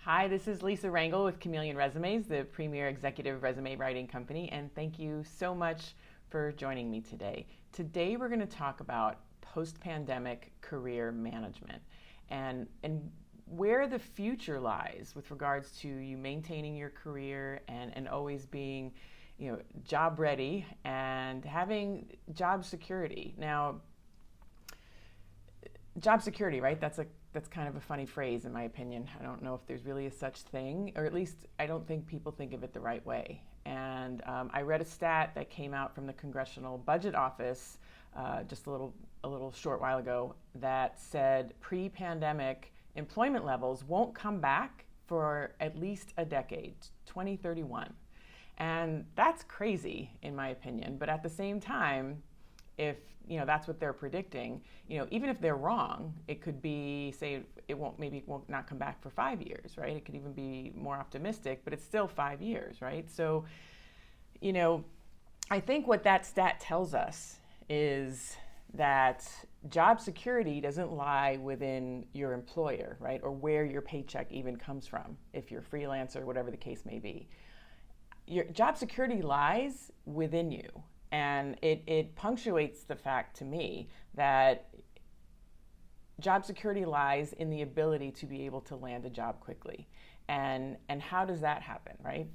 Hi, this is Lisa Rangel with Chameleon Resumes, the premier executive resume writing company, and thank you so much for joining me today. Today we're going to talk about post-pandemic career management and where the future lies with regards to you maintaining your career and always being, job ready and having job security. Now, job security, right? That's kind of a funny phrase in my opinion. I don't know if there's really a such thing, or at least I don't think people think of it the right way. And I read a stat that came out from the Congressional Budget Office just a little short while ago that said pre-pandemic employment levels won't come back for at least a decade, 2031. And that's crazy in my opinion, but at the same time, if that's what they're predicting, even if they're wrong, it could be, say, it won't not come back for 5 years, right? It could even be more optimistic, but it's still 5 years, right? So, I think what that stat tells us is that job security doesn't lie within your employer, right? Or where your paycheck even comes from, if you're a freelancer, whatever the case may be. Your job security lies within you. And it punctuates the fact to me that job security lies in the ability to be able to land a job quickly. And how does that happen, right?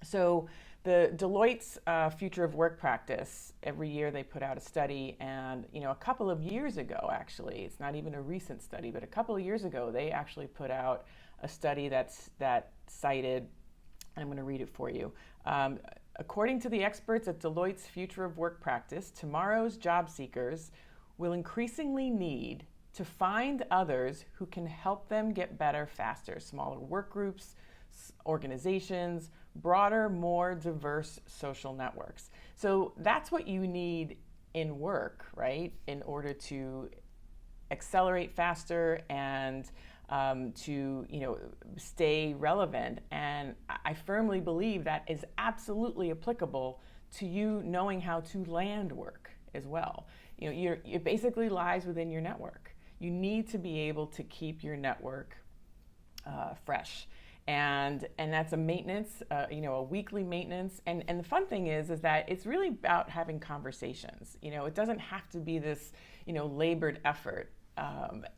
So the Deloitte's Future of Work Practice, every year they put out a study, and a couple of years ago, actually, it's not even a recent study, but a couple of years ago, they actually put out a study that cited, I'm going to read it for you. According to the experts at Deloitte's Future of Work Practice, tomorrow's job seekers will increasingly need to find others who can help them get better faster. Smaller work groups, organizations, broader, more diverse social networks. So that's what you need in work, right? In order to accelerate faster and to stay relevant. And I firmly believe that is absolutely applicable to you knowing how to land work as well. It basically lies within your network. You need to be able to keep your network fresh. And that's a maintenance, a weekly maintenance. And the fun thing is that it's really about having conversations. It doesn't have to be this, labored effort.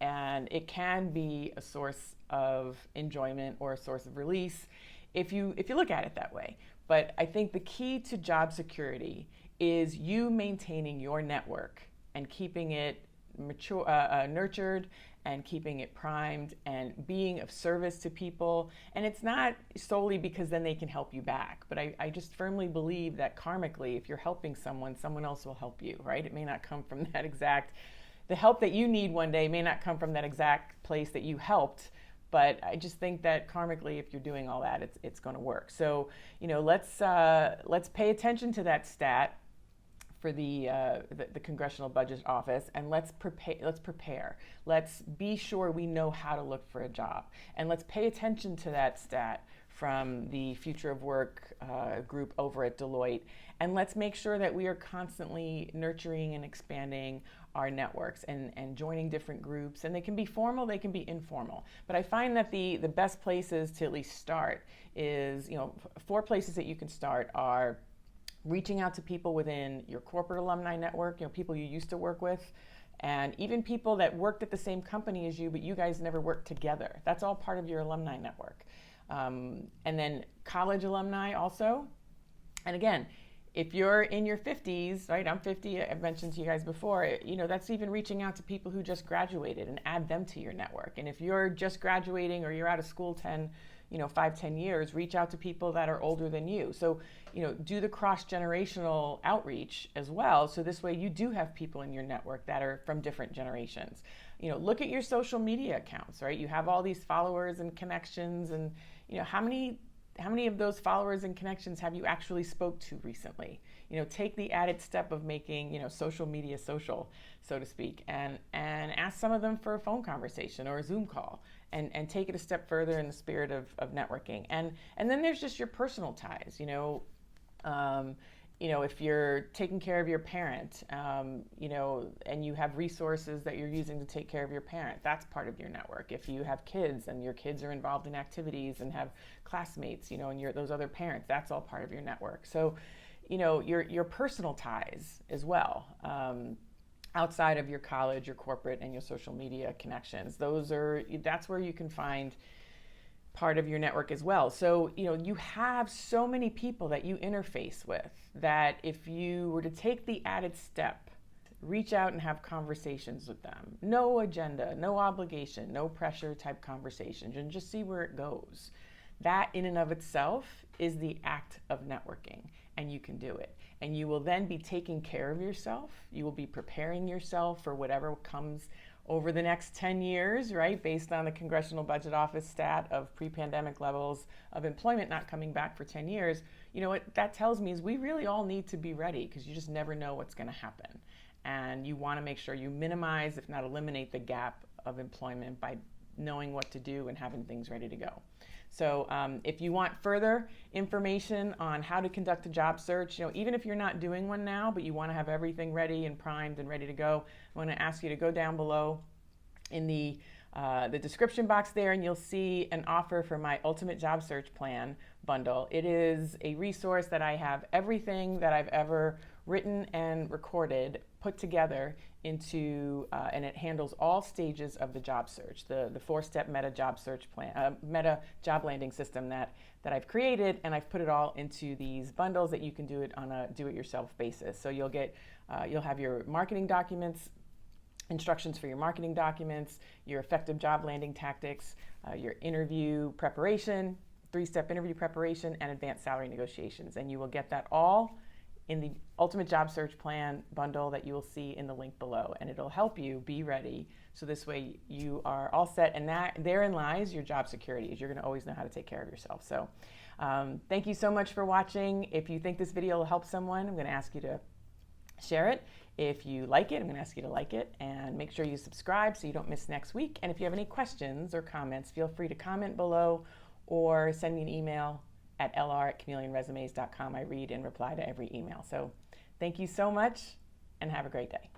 And it can be a source of enjoyment or a source of release if you look at it that way. But I think the key to job security is you maintaining your network and keeping it nurtured and keeping it primed and being of service to people. And it's not solely because then they can help you back, but I just firmly believe that karmically, if you're helping someone else will help you, right? It may not come from the help that you need one day may not come from that exact place that you helped, but I just think that karmically, if you're doing all that, it's going to work. So, let's pay attention to that stat for the Congressional Budget Office, and let's prepare. Let's be sure we know how to look for a job, and let's pay attention to that stat from the Future of Work group over at Deloitte, and let's make sure that we are constantly nurturing and expanding our networks and joining different groups. And they can be formal, they can be informal. But I find that the best places to at least start is, 4 places that you can start are reaching out to people within your corporate alumni network, people you used to work with, and even people that worked at the same company as you, but you guys never worked together. That's all part of your alumni network. And then college alumni also. And again, if you're in your 50s, right, I'm 50, I've mentioned to you guys before, that's even reaching out to people who just graduated and add them to your network. And if you're just graduating or you're out of school 5-10 years, reach out to people that are older than you. So, do the cross-generational outreach as well. So this way you do have people in your network that are from different generations. Look at your social media accounts, right? You have all these followers and connections, and, how many of those followers and connections have you actually spoke to recently? Take the added step of making, social media social, so to speak, and ask some of them for a phone conversation or a Zoom call, and take it a step further in the spirit of networking. And then there's just your personal ties, if you're taking care of your parent, and you have resources that you're using to take care of your parent, that's part of your network. If you have kids and your kids are involved in activities and have classmates, and those other parents, that's all part of your network. So, your personal ties as well, outside of your college, your corporate, and your social media connections. That's where you can find part of your network as well. So, you have so many people that you interface with that if you were to take the added step, reach out and have conversations with them, no agenda, no obligation, no pressure type conversations, and just see where it goes. That in and of itself is the act of networking, and you can do it. And you will then be taking care of yourself. You will be preparing yourself for whatever comes over the next 10 years, right? Based on the Congressional Budget Office stat of pre-pandemic levels of employment not coming back for 10 years. What that tells me is we really all need to be ready, because you just never know what's going to happen. And you want to make sure you minimize, if not eliminate, the gap of employment by knowing what to do and having things ready to go. So if you want further information on how to conduct a job search, even if you're not doing one now, but you want to have everything ready and primed and ready to go, I want to ask you to go down below in the description box there, and you'll see an offer for my Ultimate Job Search Plan bundle. It is a resource that I have everything that I've ever written and recorded put together into, and it handles all stages of the job search, the 4-step meta job search plan, meta job landing system that I've created, and I've put it all into these bundles that you can do it on a do-it-yourself basis. So you'll have your marketing documents, instructions for your marketing documents, your effective job landing tactics, your interview preparation, 3-step interview preparation, and advanced salary negotiations. And you will get that all in the Ultimate Job Search Plan bundle that you will see in the link below. And it'll help you be ready, so this way you are all set, and therein lies your job security, is you're going to always know how to take care of yourself. So thank you so much for watching. If you think this video will help someone, I'm going to ask you to share it. If you like it, I'm going to ask you to like it, and make sure you subscribe so you don't miss next week. And if you have any questions or comments, feel free to comment below or send me an email at lr@chameleonresumes.com. I read and reply to every email. So thank you so much, and have a great day.